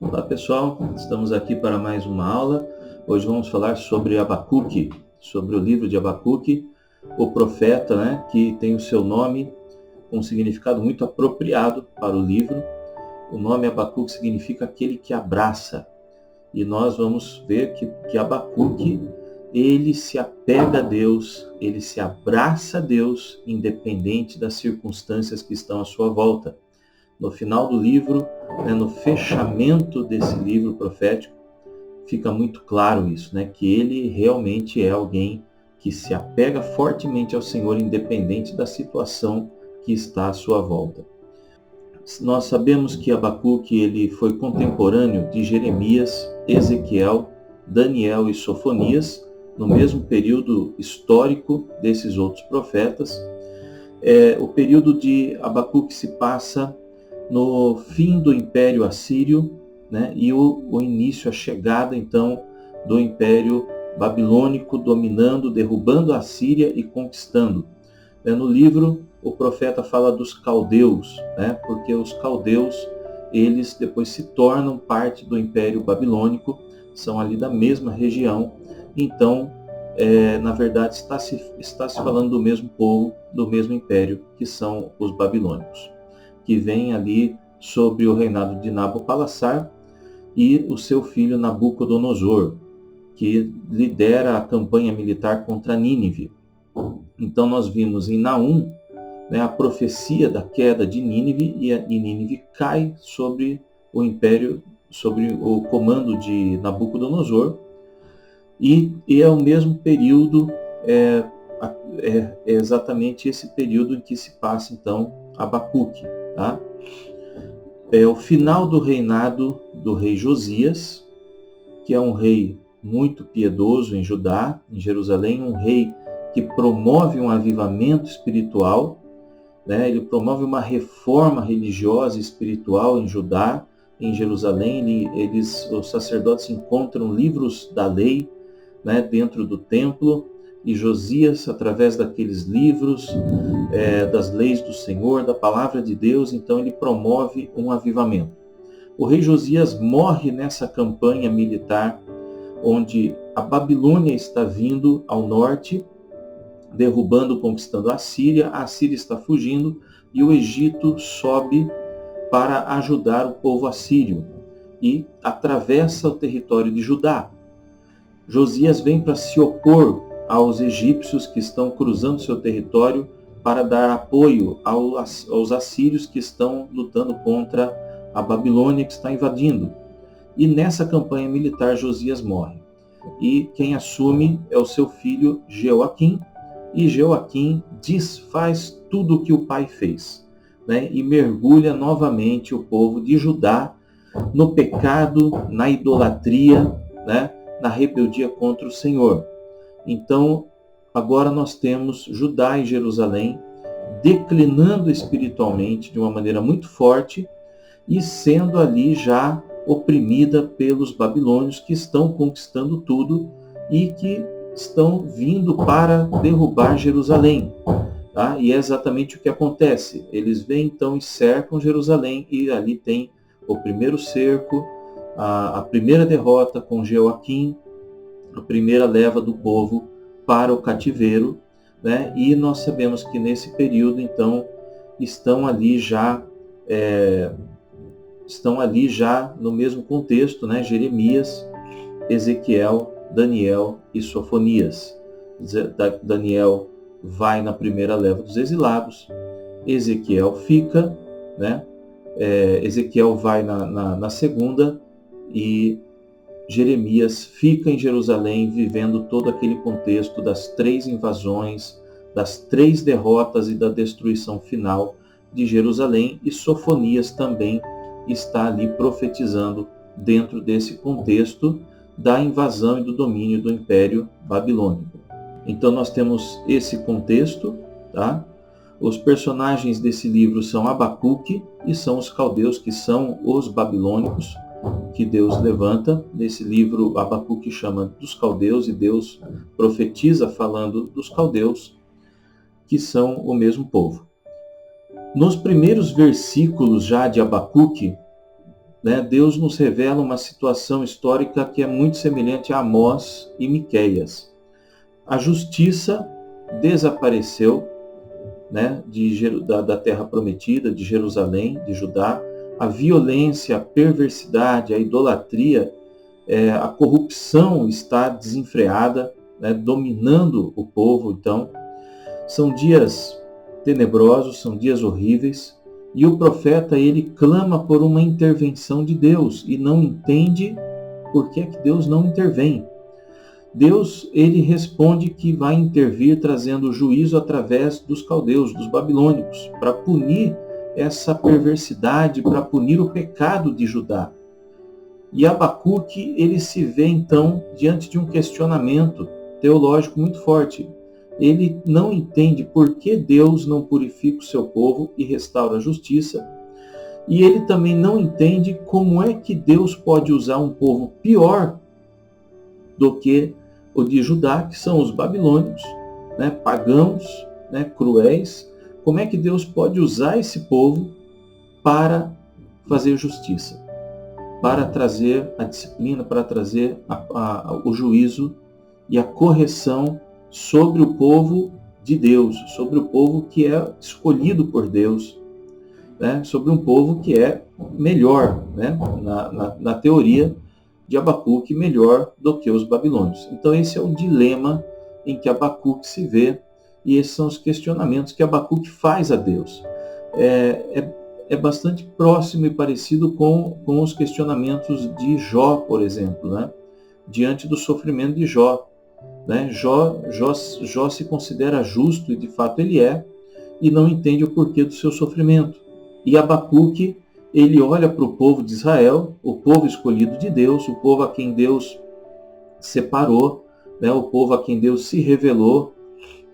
Olá pessoal, estamos aqui para mais uma aula. Hoje vamos falar sobre Abacuque, sobre o livro de Abacuque, o profeta, que tem o seu nome com um significado muito apropriado para o livro. O nome Abacuque significa aquele que abraça. E nós vamos ver que Abacuque, ele se apega a Deus, ele se abraça a Deus, independente das circunstâncias que estão à sua volta. No final do livro, no fechamento desse livro profético, fica muito claro isso, que ele realmente é alguém que se apega fortemente ao Senhor, independente da situação que está à sua volta. Nós sabemos que Abacuque ele foi contemporâneo de Jeremias, Ezequiel, Daniel e Sofonias, no mesmo período histórico desses outros profetas. O período de Abacuque se passa no fim do Império Assírio, e o início, a chegada então do Império Babilônico dominando, derrubando a Síria e conquistando. No livro o profeta fala dos caldeus, porque os caldeus eles depois se tornam parte do Império Babilônico, são ali da mesma região, então na verdade está se falando do mesmo povo, do mesmo império, que são os babilônicos, que vem ali sobre o reinado de Nabopolassar e o seu filho Nabucodonosor, que lidera a campanha militar contra Nínive. Então nós vimos em Naum a profecia da queda de Nínive, e Nínive cai sobre o império, sobre o comando de Nabucodonosor, e é o mesmo período, é exatamente esse período em que se passa então Abacuque. É o final do reinado do rei Josias, que é um rei muito piedoso em Judá, em Jerusalém, um rei que promove um avivamento espiritual, ele promove uma reforma religiosa e espiritual em Judá, em Jerusalém. Os sacerdotes encontram livros da lei, dentro do templo, e Josias, através daqueles livros, das leis do Senhor, da palavra de Deus, então ele promove um avivamento. O rei Josias morre nessa campanha militar, onde a Babilônia está vindo ao norte, derrubando, conquistando a Síria está fugindo, e o Egito sobe para ajudar o povo assírio, e atravessa o território de Judá. Josias vem para se opor aos egípcios que estão cruzando seu território, para dar apoio aos assírios que estão lutando contra a Babilônia, que está invadindo. E nessa campanha militar Josias morre. E quem assume é o seu filho Jeoaquim, e Jeoaquim desfaz tudo o que o pai fez, e mergulha novamente o povo de Judá no pecado, na idolatria, na rebeldia contra o Senhor. Então, agora nós temos Judá e Jerusalém declinando espiritualmente de uma maneira muito forte e sendo ali já oprimida pelos babilônios, que estão conquistando tudo e que estão vindo para derrubar Jerusalém. E é exatamente o que acontece. Eles vêm então e cercam Jerusalém, e ali tem o primeiro cerco, a primeira derrota com Jeoaquim, a primeira leva do povo para o cativeiro, e nós sabemos que nesse período então estão ali já no mesmo contexto, Jeremias, Ezequiel, Daniel e Sofonias. Daniel vai na primeira leva dos exilados, Ezequiel fica, Ezequiel vai na segunda, e Jeremias fica em Jerusalém, vivendo todo aquele contexto das 3 invasões, das 3 derrotas e da destruição final de Jerusalém, e Sofonias também está ali profetizando dentro desse contexto da invasão e do domínio do Império Babilônico. Então nós temos esse contexto, Os personagens desse livro são Abacuque e são os caldeus, que são os babilônicos, que Deus levanta. Nesse livro, Abacuque chama dos caldeus, e Deus profetiza falando dos caldeus, que são o mesmo povo. Nos primeiros versículos já de Abacuque, né, Deus nos revela uma situação histórica que é muito semelhante a Amós e Miqueias. A justiça desapareceu, né, da terra prometida, de Jerusalém, de Judá. A violência, a perversidade, a idolatria, a corrupção está desenfreada, né, dominando o povo. Então, são dias tenebrosos, são dias horríveis, e o profeta, ele clama por uma intervenção de Deus e não entende por que é que Deus não intervém. Deus, ele responde que vai intervir trazendo juízo através dos caldeus, dos babilônicos, para punir essa perversidade, para punir o pecado de Judá. E Abacuque, ele se vê então diante de um questionamento teológico muito forte. Ele não entende por que Deus não purifica o seu povo e restaura a justiça. E ele também não entende como é que Deus pode usar um povo pior do que o de Judá, que são os babilônicos, né, pagãos, né, cruéis. Como é que Deus pode usar esse povo para fazer justiça, para trazer a disciplina, para trazer o juízo e a correção sobre o povo de Deus, sobre o povo que é escolhido por Deus, né? Sobre um povo que é melhor, né? na teoria de Abacuque, melhor do que os babilônios. Então esse é o dilema em que Abacuque se vê, e esses são os questionamentos que Abacuque faz a Deus. É bastante próximo e parecido com os questionamentos de Jó, por exemplo, né? Diante do sofrimento de Jó. Né? Jó se considera justo, e de fato ele é, e não entende o porquê do seu sofrimento. E Abacuque, ele olha para o povo de Israel, o povo escolhido de Deus, o povo a quem Deus separou, né? O povo a quem Deus se revelou,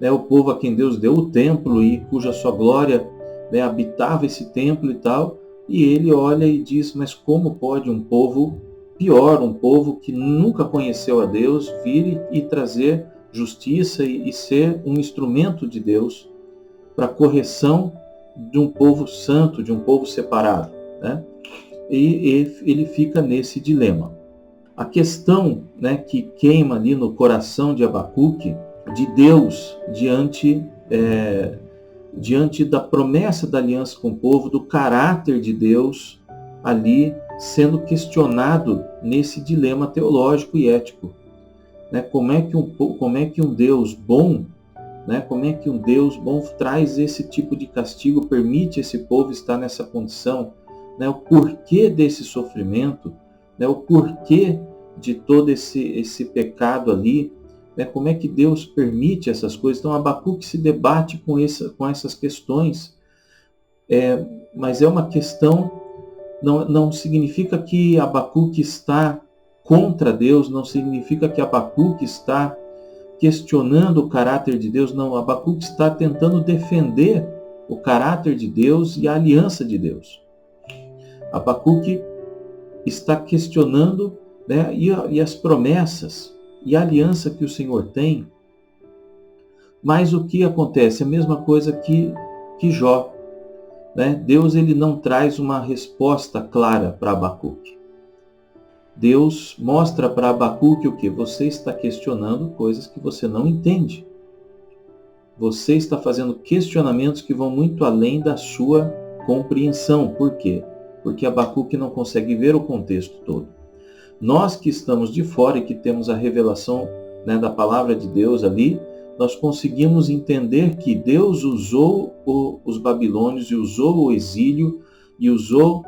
né? O povo a quem Deus deu o templo e cuja sua glória, né, habitava esse templo e tal, e ele olha e diz, mas como pode um povo pior, um povo que nunca conheceu a Deus, vir e trazer justiça e ser um instrumento de Deus para a correção de um povo santo, de um povo separado, né? E ele fica nesse dilema. A questão, né, que queima ali no coração de Abacuque, de Deus, diante da promessa da aliança com o povo, do caráter de Deus ali sendo questionado nesse dilema teológico e ético, né? Como é que um Deus bom, né? Como é que um Deus bom traz esse tipo de castigo, permite esse povo estar nessa condição, né? O porquê desse sofrimento, né? O porquê de todo esse pecado ali, né? Como é que Deus permite essas coisas? Então Abacuque se debate com essas questões, mas é uma questão. Não significa que Abacuque está contra Deus, não significa que Abacuque está questionando o caráter de Deus, não. Abacuque está tentando defender o caráter de Deus e a aliança de Deus. Abacuque está questionando, né, e as promessas e a aliança que o Senhor tem, mas o que acontece? A mesma coisa que Jó. Né? Deus, ele não traz uma resposta clara para Abacuque. Deus mostra para Abacuque o que? Você está questionando coisas que você não entende. Você está fazendo questionamentos que vão muito além da sua compreensão. Por quê? Porque Abacuque não consegue ver o contexto todo. Nós que estamos de fora e que temos a revelação, né, da palavra de Deus ali, nós conseguimos entender que Deus usou os babilônios e usou o exílio e usou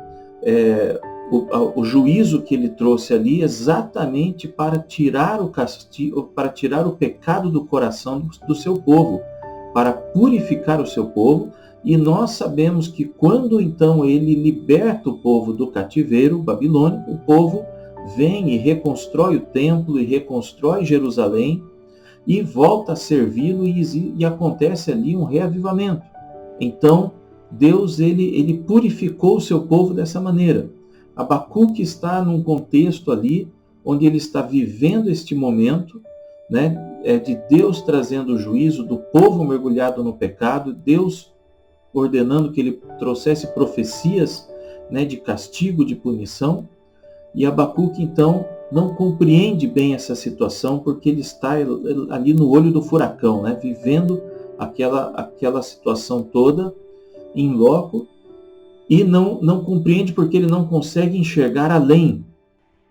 o juízo que ele trouxe ali exatamente para tirar o castigo, para tirar o pecado do coração do seu povo, para purificar o seu povo. E nós sabemos que quando então ele liberta o povo do cativeiro babilônico, o povo vem e reconstrói o templo e reconstrói Jerusalém, e volta a servi-lo, e acontece ali um reavivamento. Então, Deus ele purificou o seu povo dessa maneira. Abacuque está num contexto ali, onde ele está vivendo este momento, né, de Deus trazendo o juízo, do povo mergulhado no pecado, Deus ordenando que ele trouxesse profecias, né, de castigo, de punição. E Abacuque, então, não compreende bem essa situação, porque ele está ali no olho do furacão, né, vivendo aquela situação toda em loco, e não compreende porque ele não consegue enxergar além.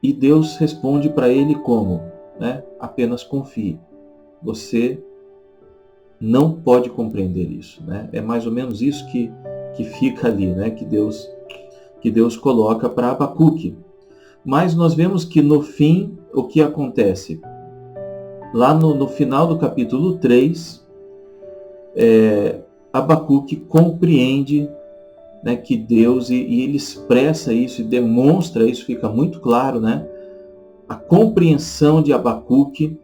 E Deus responde para ele como? Né? Apenas confie. Você não pode compreender isso. Né? É mais ou menos isso que fica ali, né? que Deus coloca para Abacuque. Mas nós vemos que no fim, o que acontece? Lá no final do capítulo 3, Abacuque compreende, né, que Deus, e ele expressa isso e demonstra isso, fica muito claro, né, a compreensão de Abacuque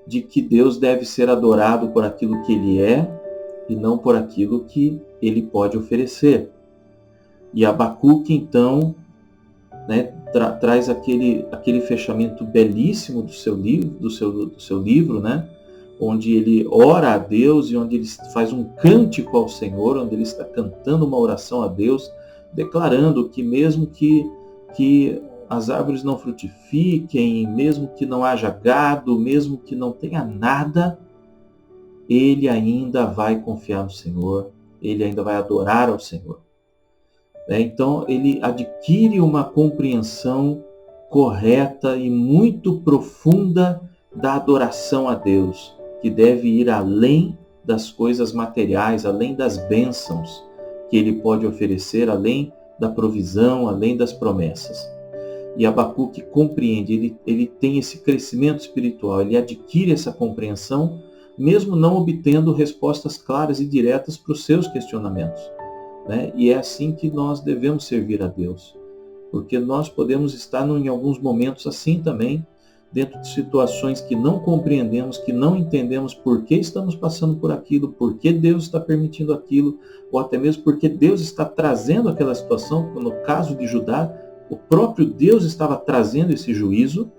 de que Deus deve ser adorado por aquilo que ele é e não por aquilo que ele pode oferecer. E Abacuque, então, né, traz aquele fechamento belíssimo do seu livro, né, onde ele ora a Deus e onde ele faz um cântico ao Senhor, onde ele está cantando uma oração a Deus, declarando que mesmo que as árvores não frutifiquem, mesmo que não haja gado, mesmo que não tenha nada, ele ainda vai confiar no Senhor, ele ainda vai adorar ao Senhor. Então ele adquire uma compreensão correta e muito profunda da adoração a Deus, que deve ir além das coisas materiais, além das bênçãos que ele pode oferecer, além da provisão, além das promessas. E Abacuque compreende, ele tem esse crescimento espiritual, ele adquire essa compreensão, mesmo não obtendo respostas claras e diretas para os seus questionamentos. Né? E é assim que nós devemos servir a Deus, porque nós podemos estar em alguns momentos assim também, dentro de situações que não compreendemos, que não entendemos por que estamos passando por aquilo, por que Deus está permitindo aquilo, ou até mesmo porque Deus está trazendo aquela situação. No caso de Judá, o próprio Deus estava trazendo esse juízo.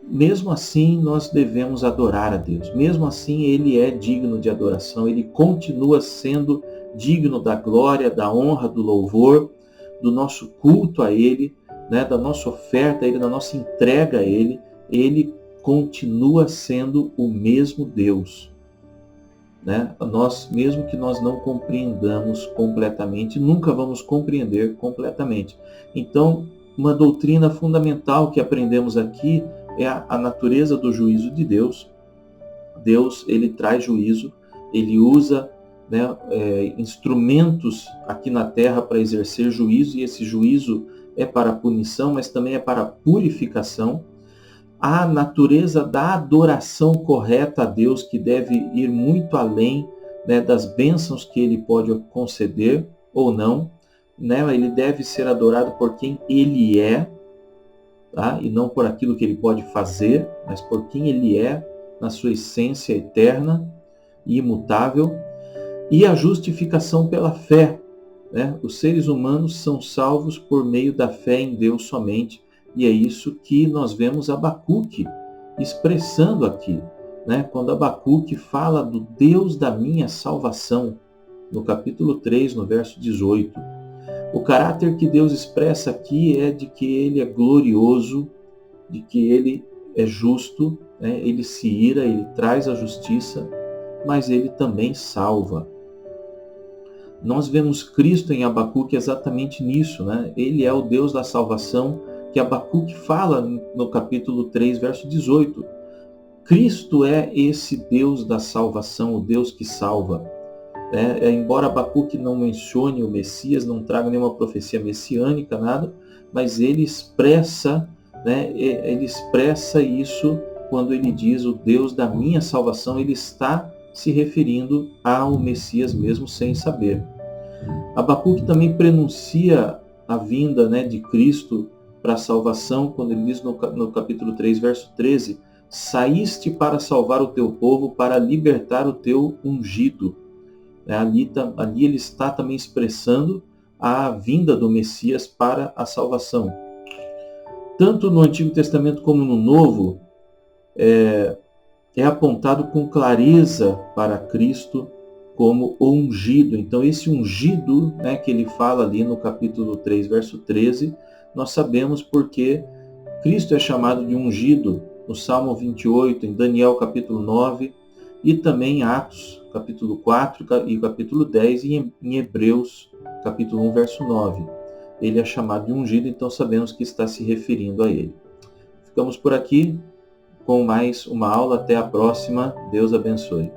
Mesmo assim, nós devemos adorar a Deus. Mesmo assim, Ele é digno de adoração, Ele continua sendo digno da glória, da honra, do louvor, do nosso culto a Ele, né, da nossa oferta a Ele, da nossa entrega a Ele. Ele continua sendo o mesmo Deus. Né? Mesmo que nós não compreendamos completamente, nunca vamos compreender completamente. Então, uma doutrina fundamental que aprendemos aqui é a natureza do juízo de Deus. Deus, ele traz juízo, ele usa, né, instrumentos aqui na terra para exercer juízo, e esse juízo é para punição, mas também é para purificação. A natureza da adoração correta a Deus, que deve ir muito além, né, das bênçãos que ele pode conceder ou não. Né? Ele deve ser adorado por quem ele é, tá? E não por aquilo que ele pode fazer, mas por quem ele é, na sua essência eterna e imutável. E a justificação pela fé. Né? Os seres humanos são salvos por meio da fé em Deus somente. E é isso que nós vemos Abacuque expressando aqui. Né? Quando Abacuque fala do Deus da minha salvação, no capítulo 3, no verso 18. O caráter que Deus expressa aqui é de que Ele é glorioso, de que Ele é justo, né? Ele se ira, Ele traz a justiça, mas Ele também salva. Nós vemos Cristo em Abacuque exatamente nisso. Né? Ele é o Deus da salvação, que Abacuque fala no capítulo 3, verso 18. Cristo é esse Deus da salvação, o Deus que salva. Embora Abacuque não mencione o Messias, não traga nenhuma profecia messiânica, nada, mas ele expressa, né, ele expressa isso quando ele diz o Deus da minha salvação. Ele está se referindo ao Messias mesmo sem saber. Abacuque também prenuncia a vinda, né, de Cristo para a salvação, quando ele diz no capítulo 3, verso 13, saíste para salvar o teu povo, para libertar o teu ungido. Ali ele está também expressando a vinda do Messias para a salvação. Tanto no Antigo Testamento como no Novo, é apontado com clareza para Cristo, como o ungido. Então esse ungido, né, que ele fala ali no capítulo 3, verso 13, nós sabemos porque Cristo é chamado de ungido no Salmo 28, em Daniel capítulo 9, e também em Atos capítulo 4 e capítulo 10, e em Hebreus capítulo 1, verso 9. Ele é chamado de ungido, então sabemos que está se referindo a ele. Ficamos por aqui com mais uma aula. Até a próxima. Deus abençoe.